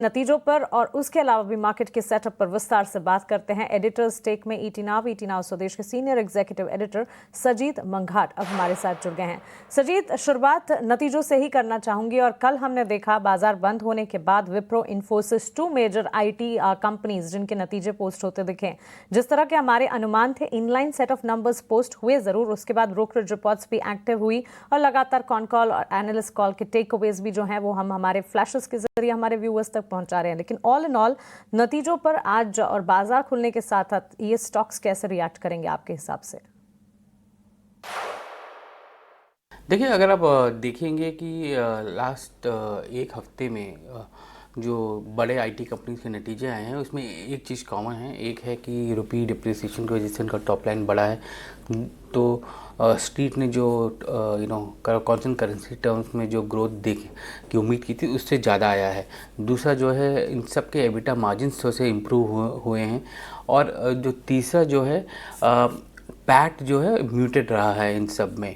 नतीजों पर और उसके अलावा भी मार्केट के सेटअप पर विस्तार से बात करते हैं। एडिटर्स टेक में ईटी नाउ स्वदेश के सीनियर एग्जीक्यूटिव एडिटर सजीत मंघाट अब हमारे साथ जुड़ गए हैं। सजीत, शुरुआत नतीजों से ही करना चाहूंगी और कल हमने देखा बाजार बंद होने के बाद Wipro, Infosys, 2 major IT companies जिनके नतीजे पोस्ट होते दिखे। जिस तरह के हमारे अनुमान थे, inline set of numbers post हुए जरूर, उसके बाद ब्रोकरेज रिपोर्ट्स भी एक्टिव हुई और लगातार कॉन कॉल और एनालिस्ट कॉल के टेक अवेज भी जो हैं वो हम हमारे फ्लैशेस के जरिए हमारे व्यूअर्स तक पहुंचा रहे हैं। लेकिन ऑल इन ऑल नतीजों पर आज और बाजार खुलने के साथ साथ ये स्टॉक्स कैसे रिएक्ट करेंगे आपके हिसाब से? देखिए, अगर आप देखेंगे कि लास्ट एक हफ्ते में जो बड़े आईटी कंपनीज के नतीजे आए हैं उसमें एक चीज़ कॉमन है। एक है कि रुपी डिप्रिसिएशन की वजह से उनका टॉप लाइन बढ़ा है, तो स्ट्रीट ने जो कॉन्स्टेंट करेंसी टर्म्स में जो ग्रोथ देख की उम्मीद की थी उससे ज़्यादा आया है। दूसरा जो है, इन सब के एबिटा मार्जिन्स थोड़े से इम्प्रूव हुए हैं। और जो तीसरा जो है, पैट जो है म्यूटेड रहा है इन सब में।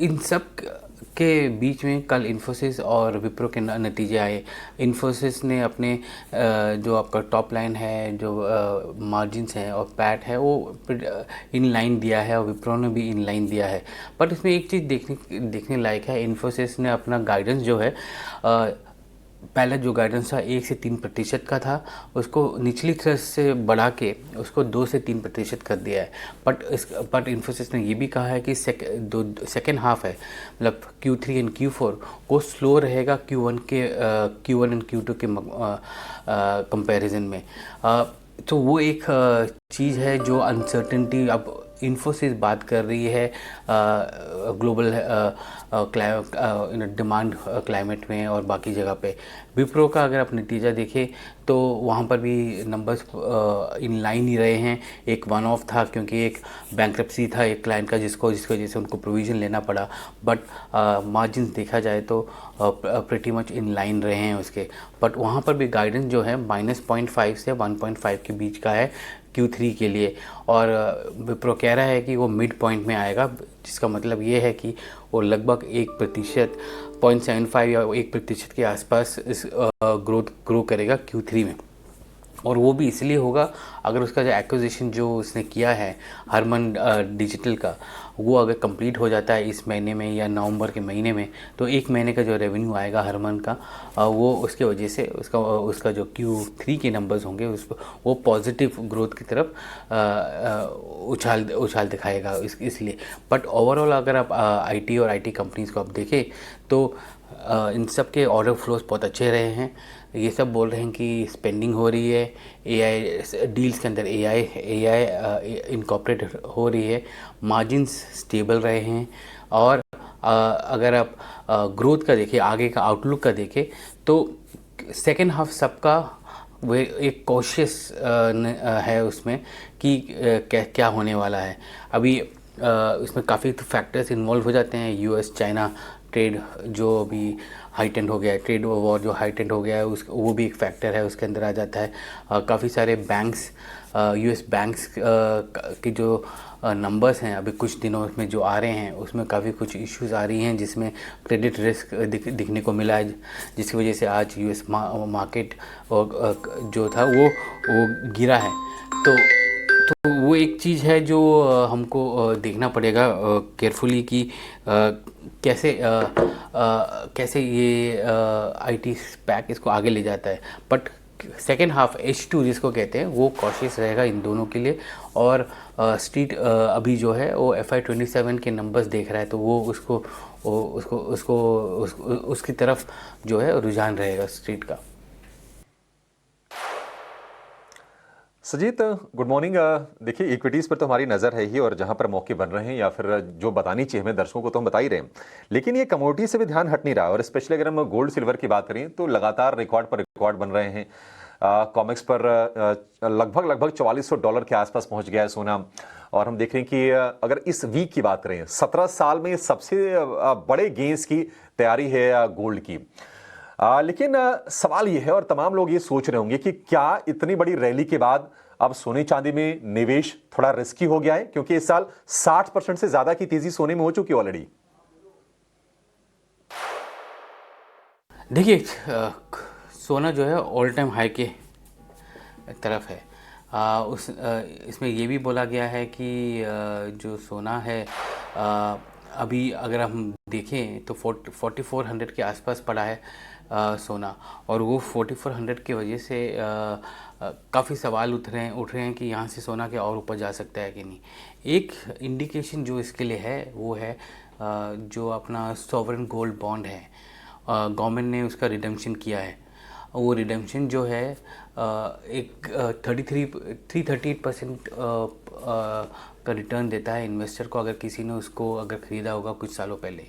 इन सब के बीच में कल इन्फोसिस और विप्रो के नतीजे आए। इन्फोसिस ने अपने जो आपका टॉप लाइन है, जो मार्जिन्स हैं और पैट है, वो इन लाइन दिया है और विप्रो ने भी इन लाइन दिया है। बट इसमें एक चीज़ देखने लायक है। इन्फोसिस ने अपना गाइडेंस जो है, पहले जो गाइडेंस था 1 से 3% का था, उसको निचली थ्रेश से बढ़ा के उसको 2 से 3% कर दिया है। बट इन्फोसिस ने ये भी कहा है कि सेकेंड हाफ है, मतलब Q3 एंड Q4 वो स्लो रहेगा Q1 एंड Q2 के कंपैरिजन में। तो वो एक चीज़ है जो अनसर्टेनिटी अब इन्फोसिस बात कर रही है ग्लोबल डिमांड क्लाइमेट में और बाकी जगह पे। विप्रो का अगर आप नतीजा देखें तो वहाँ पर भी नंबर्स इन लाइन ही रहे हैं। एक वन ऑफ था क्योंकि एक बैंक्रप्सी था एक क्लाइंट का जिसकी वजह से उनको प्रोविज़न लेना पड़ा। बट मार्जिन देखा जाए तो प्रिटी मच इन लाइन रहे हैं उसके। बट वहाँ पर भी गाइडेंस जो है -0.5 से 1.5 के बीच का है Q3 के लिए। और विप्रो कह रहा है कि वो मिड पॉइंट में आएगा, जिसका मतलब ये है कि वो लगभग 1%, 0.75 या 1% के आसपास इस ग्रो करेगा Q3 में। और वो भी इसलिए होगा अगर उसका जो एक्विजिशन जो उसने किया है हरमन डिजिटल का, वो अगर कंप्लीट हो जाता है इस महीने में या नवंबर के महीने में, तो 1 महीने का जो रेवेन्यू आएगा हरमन का, वो उसके वजह से उसका जो Q3 के नंबर्स होंगे वो पॉजिटिव ग्रोथ की तरफ उछाल दिखाएगा इसलिए। बट ओवरऑल अगर आप आईटी और आईटी कंपनीज़ को आप देखें तो इन सब के ऑर्डर फ्लोज बहुत अच्छे रहे हैं। ये सब बोल रहे हैं कि स्पेंडिंग हो रही है, एआई डील्स के अंदर एआई इनकॉर्पोरेट हो रही है, मार्जिन्स स्टेबल रहे हैं। और अगर आप ग्रोथ का देखें, आगे का आउटलुक का देखें, तो सेकेंड हाफ सबका वो एक कॉशियस है उसमें कि क्या होने वाला है। अभी इसमें काफ़ी फैक्टर्स इन्वॉल्व हो जाते हैं। यूएस चाइना ट्रेड जो अभी हाइटेंड हो गया है, ट्रेड वॉर जो हाइटेंड हो गया है, वो भी एक फैक्टर है, उसके अंदर आ जाता है। काफ़ी सारे बैंक्स, यूएस बैंक्स की जो नंबर्स हैं अभी कुछ दिनों में जो आ रहे हैं, उसमें काफ़ी कुछ इश्यूज आ रही हैं जिसमें क्रेडिट रिस्क दिखने को मिला है, जिसकी वजह से आज यूएस मार्केट जो था वो गिरा है। तो वो एक चीज़ है जो हमको देखना पड़ेगा केयरफुली कि कैसे ये आईटी स्पैक इसको आगे ले जाता है। बट सेकेंड हाफ H2 जिसको कहते हैं वो कॉशियस रहेगा इन दोनों के लिए। और स्ट्रीट अभी जो है वो FY27 के नंबर्स देख रहा है, तो वो उसकी तरफ जो है रुझान रहेगा स्ट्रीट का। Sajeet, good morning. देखिए, इक्विटीज पर तो हमारी नजर है ही और जहां पर मौके बन रहे हैं या फिर जो बतानी चाहिए हमें दर्शकों को तो हम बता ही रहे हैं, लेकिन ये कमोडिटी से भी ध्यान हट नहीं रहा। और स्पेशली अगर हम गोल्ड सिल्वर की बात करें तो लगातार रिकॉर्ड पर रिकॉर्ड बन रहे हैं। कॉमेक्स पर लगभग $4400 के आसपास पहुंच गया है सोना। और हम देख रहे हैं कि अगर इस वीक की बात करें, 17 साल में सबसे बड़े गेंस की तैयारी है गोल्ड की। लेकिन सवाल यह है और तमाम लोग ये सोच रहे होंगे कि क्या इतनी बड़ी रैली के बाद अब सोने चांदी में निवेश थोड़ा रिस्की हो गया है, क्योंकि इस साल 60% से ज्यादा की तेजी सोने में हो चुकी है ऑलरेडी। देखिए, सोना जो है ऑल टाइम हाई के तरफ है। इसमें ये भी बोला गया है कि जो सोना है अभी अगर हम देखें तो 4400 के आसपास पड़ा है सोना, और वो 4400 की वजह से काफ़ी सवाल उठ रहे हैं कि यहाँ से सोना के और ऊपर जा सकता है कि नहीं। एक इंडिकेशन जो इसके लिए है वो है जो अपना सॉवरेन गोल्ड बॉन्ड है, गवर्नमेंट ने उसका रिडेम्पशन किया है। वो रिडेम्पशन जो है एक 338% का रिटर्न देता है इन्वेस्टर को, अगर किसी ने उसको अगर ख़रीदा होगा कुछ सालों पहले।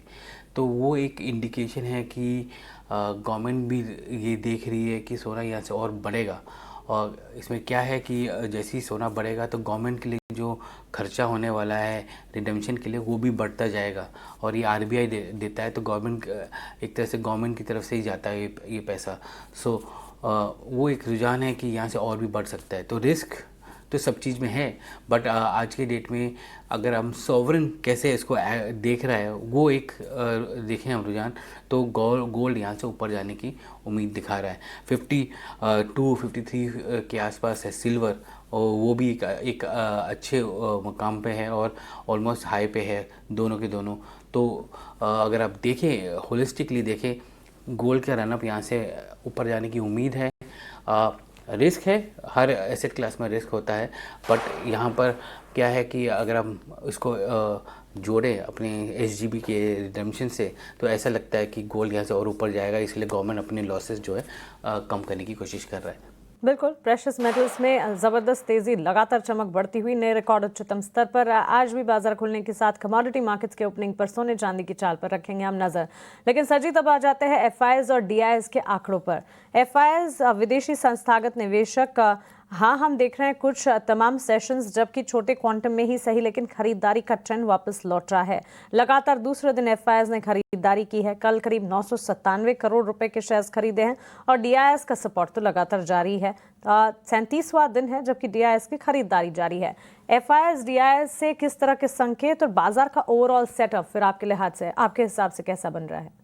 तो वो एक इंडिकेशन है कि गवर्नमेंट भी ये देख रही है कि सोना यहाँ से और बढ़ेगा। और इसमें क्या है कि जैसे ही सोना बढ़ेगा तो गवर्नमेंट के लिए जो खर्चा होने वाला है रिडेम्पशन के लिए वो भी बढ़ता जाएगा, और ये आरबीआई देता है, तो गवर्नमेंट एक तरह से गवर्नमेंट की तरफ से ही जाता है ये पैसा। सो वो एक रुझान है कि यहाँ से और भी बढ़ सकता है। तो रिस्क तो सब चीज़ में है, बट आज के डेट में अगर हम सॉवरेन कैसे इसको देख रहा है वो एक देखें हम रुझान, तो गोल्ड यहाँ से ऊपर जाने की उम्मीद दिखा रहा है। 52-53 के आसपास है सिल्वर, और वो भी एक अच्छे मकाम पे है और ऑलमोस्ट हाई पे है, दोनों के दोनों। तो अगर आप देखें होलिस्टिकली देखें, गोल्ड का रनअप यहाँ से ऊपर जाने की उम्मीद है। रिस्क है, हर एसेट क्लास में रिस्क होता है, बट यहाँ पर क्या है कि अगर हम इसको जोड़ें अपने एसजीबी के रिडेम्पशन से, तो ऐसा लगता है कि गोल्ड यहाँ से और ऊपर जाएगा, इसलिए गवर्नमेंट अपने लॉसेस जो है कम करने की कोशिश कर रहा है। बिल्कुल, प्रेशियस मेटल्स में जबरदस्त तेजी, लगातार चमक बढ़ती हुई, नए रिकॉर्ड उच्चतम स्तर पर। आज भी बाजार खुलने के साथ कमोडिटी मार्केट्स के ओपनिंग पर सोने चांदी की चाल पर रखेंगे हम नजर। लेकिन सरजीत, अब आ जाते हैं एफआईआईज और डीआईएस के आंकड़ों पर। एफआईआईज विदेशी संस्थागत निवेशक, हाँ, हम देख रहे हैं कुछ तमाम सेशंस, जबकि छोटे क्वांटम में ही सही, लेकिन खरीदारी का ट्रेंड वापस लौट रहा है। लगातार दूसरे दिन एफआईआईज ने खरीदारी की है। कल करीब 997 करोड़ रुपए के शेयर्स खरीदे हैं, और डीआईएस का सपोर्ट तो लगातार जारी है। 37वां दिन है जबकि डीआईएस की खरीदारी जारी है। एफआईआईज डीआईएस से किस तरह के संकेत और बाजार का ओवरऑल सेटअप फिर आपके लिहाज से, आपके हिसाब से कैसा बन रहा है?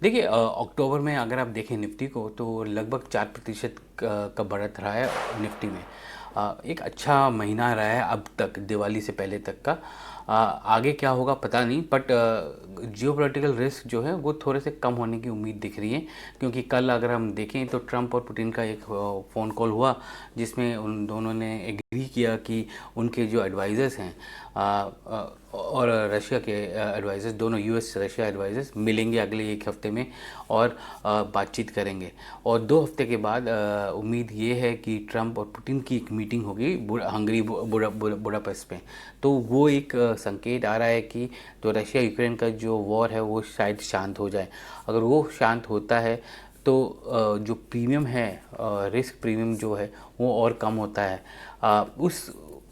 देखिए, अक्टूबर में अगर आप देखें निफ्टी को, तो लगभग 4% का बढ़त रहा है निफ्टी में। एक अच्छा महीना रहा है अब तक, दिवाली से पहले तक का। आगे क्या होगा पता नहीं, बट जियोपॉलिटिकल रिस्क जो है वो थोड़े से कम होने की उम्मीद दिख रही है, क्योंकि कल अगर हम देखें तो ट्रंप और पुतिन का एक फ़ोन कॉल हुआ, जिसमें उन दोनों ने एग्री किया कि उनके जो एडवाइज़र्स हैं और रशिया के एडवाइज़र्स, दोनों यूएस रशिया एडवाइज़र्स मिलेंगे अगले एक हफ्ते में और बातचीत करेंगे। और 2 हफ्ते के बाद उम्मीद ये है कि ट्रंप और पुतिन की एक मीटिंग होगी हंगरी बुडापेस्ट में। तो वो एक संकेत आ रहा है कि जो रशिया यूक्रेन का जो वॉर है वो शायद शांत हो जाए। अगर वो शांत होता है तो जो प्रीमियम है, रिस्क प्रीमियम जो है वो और कम होता है।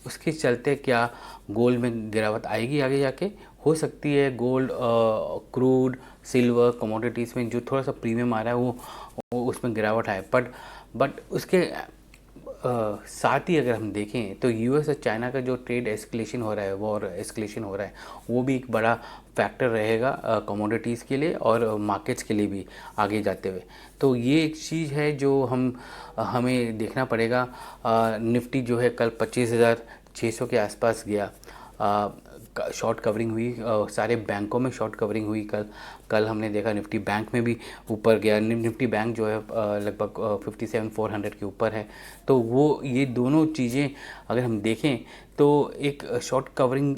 उसके चलते क्या गोल्ड में गिरावट आएगी आगे जाके, हो सकती है। गोल्ड, क्रूड, सिल्वर, कमोडिटीज़ में जो थोड़ा सा प्रीमियम आ रहा है वो उसमें गिरावट आए, बट उसके साथ ही अगर हम देखें तो यूएस और चाइना का जो ट्रेड एस्केलेशन हो रहा है, वॉर एस्केलेशन हो रहा है, वो भी एक बड़ा फैक्टर रहेगा कमोडिटीज़ के लिए और मार्केट्स के लिए भी आगे जाते हुए। तो ये एक चीज़ है जो हमें देखना पड़ेगा। निफ्टी जो है कल 25,600 के आसपास गया। शॉर्ट कवरिंग हुई, सारे बैंकों में शॉर्ट कवरिंग हुई कल हमने देखा। निफ्टी बैंक में भी ऊपर गया। निफ्टी बैंक जो है लगभग 57,400 के ऊपर है। तो वो ये दोनों चीज़ें अगर हम देखें तो एक शॉर्ट कवरिंग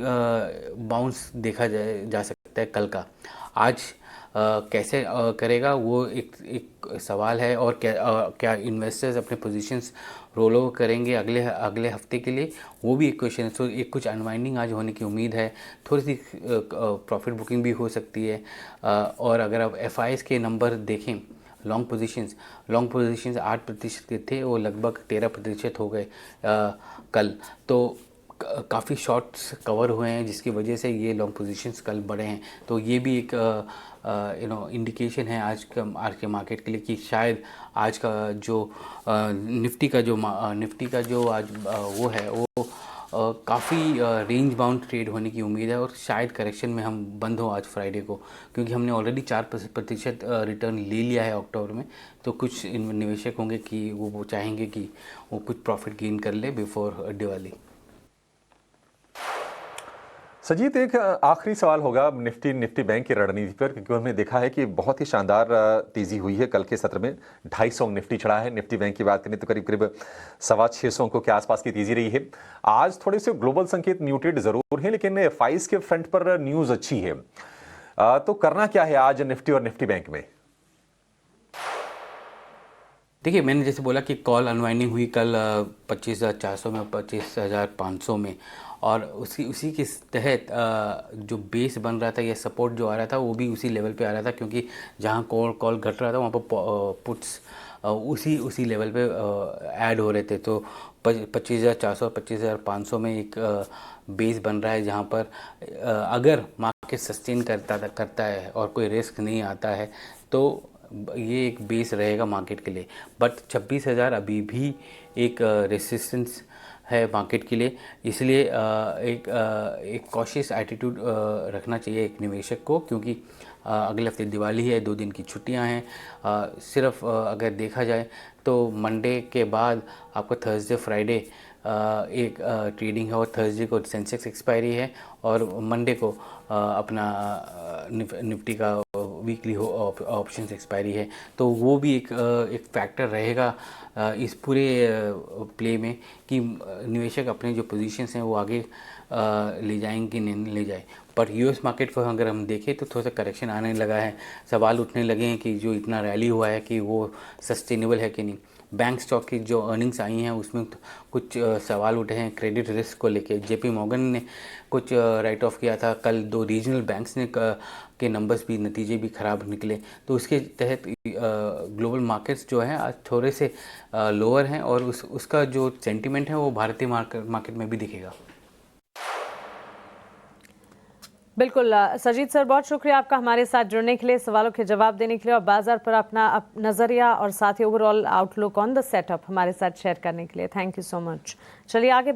बाउंस देखा जा सकता है कल का। आज कैसे करेगा वो एक सवाल है, और क्या इन्वेस्टर्स अपने पोजीशंस रोल ओवर करेंगे अगले हफ्ते के लिए, वो भी एक क्वेश्चन है। तो एक कुछ अनवाइंडिंग आज होने की उम्मीद है, थोड़ी सी प्रॉफिट बुकिंग भी हो सकती है। और अगर आप एफआईआईज के नंबर देखें, लॉन्ग पोजीशंस 8% के थे, वो लगभग 13% हो गए कल। तो काफ़ी शॉर्ट्स कवर हुए हैं, जिसकी वजह से ये लॉन्ग पोजीशंस कल बढ़े हैं। तो ये भी एक इंडिकेशन है आज के मार्केट के लिए कि शायद आज का जो निफ्टी का जो आज वो है वो काफ़ी रेंज बाउंड ट्रेड होने की उम्मीद है और शायद करेक्शन में हम बंद हो आज फ्राइडे को, क्योंकि हमने ऑलरेडी 4% रिटर्न ले लिया है अक्टूबर में। तो कुछ निवेशक होंगे कि वो चाहेंगे कि वो कुछ प्रॉफिट गेन कर ले बिफोर दिवाली। सजीत, एक आखिरी सवाल होगा निफ्टी बैंक की रणनीति पर, क्योंकि हमने देखा है कि बहुत ही शानदार तेजी हुई है। कल के सत्र में 250 निफ्टी चढ़ा है। निफ्टी बैंक की बात करें तो करीब करीब 625 अंकों के आसपास की तेजी रही है। आज थोड़े से ग्लोबल संकेत म्यूटेड जरूर है, लेकिन फाइज के फ्रंट पर न्यूज अच्छी है। तो करना क्या है आज निफ्टी और निफ्टी बैंक में? देखिए, मैंने जैसे बोला कि कॉल अनवाइंडिंग हुई कल 25,400 में, 25,500 में, और उसी के तहत जो बेस बन रहा था या सपोर्ट जो आ रहा था वो भी उसी लेवल पे आ रहा था, क्योंकि जहाँ कॉल घट रहा था वहाँ पर पुट्स उसी लेवल पे ऐड हो रहे थे। तो 25,400 25,500 में एक बेस बन रहा है, जहाँ पर अगर मार्केट सस्टेन करता है और कोई रिस्क नहीं आता है तो ये एक बेस रहेगा मार्केट के लिए। बट 26,000 अभी भी एक रेसिस्टेंस है मार्केट के लिए, इसलिए एक कॉशियस एटीट्यूड रखना चाहिए एक निवेशक को, क्योंकि अगले हफ्ते दिवाली है, 2 दिन की छुट्टियां हैं। सिर्फ अगर देखा जाए तो मंडे के बाद आपको थर्सडे फ्राइडे एक ट्रेडिंग है, और थर्सडे को सेंसेक्स एक्सपायरी है, और मंडे को अपना निफ्टी का वीकली ऑप्शंस एक्सपायरी है। तो वो भी एक फैक्टर रहेगा इस पूरे प्ले में कि निवेशक अपने जो पोजीशंस हैं वो आगे ले जाएंगे कि नहीं ले जाए। पर यूएस मार्केट को अगर हम देखें तो थोड़ा सा करेक्शन आने लगा है, सवाल उठने लगे हैं कि जो इतना रैली हुआ है कि वो सस्टेनेबल है कि नहीं। बैंक स्टॉक की जो अर्निंग्स आई हैं उसमें कुछ सवाल उठे हैं क्रेडिट रिस्क को लेके। जेपी मॉर्गन ने कुछ राइट ऑफ किया था कल, 2 रीजनल बैंक्स ने के नंबर्स भी, नतीजे भी ख़राब निकले। तो उसके तहत ग्लोबल मार्केट्स जो हैं आज थोड़े से लोअर हैं, और उसका जो सेंटिमेंट है वो भारतीय मार्केट में भी दिखेगा। बिल्कुल सजीत सर, बहुत शुक्रिया आपका हमारे साथ जुड़ने के लिए, सवालों के जवाब देने के लिए, और बाजार पर अपना नज़रिया और साथ ही overall outlook on the setup हमारे साथ शेयर करने के लिए। Thank you so much. चलिए आगे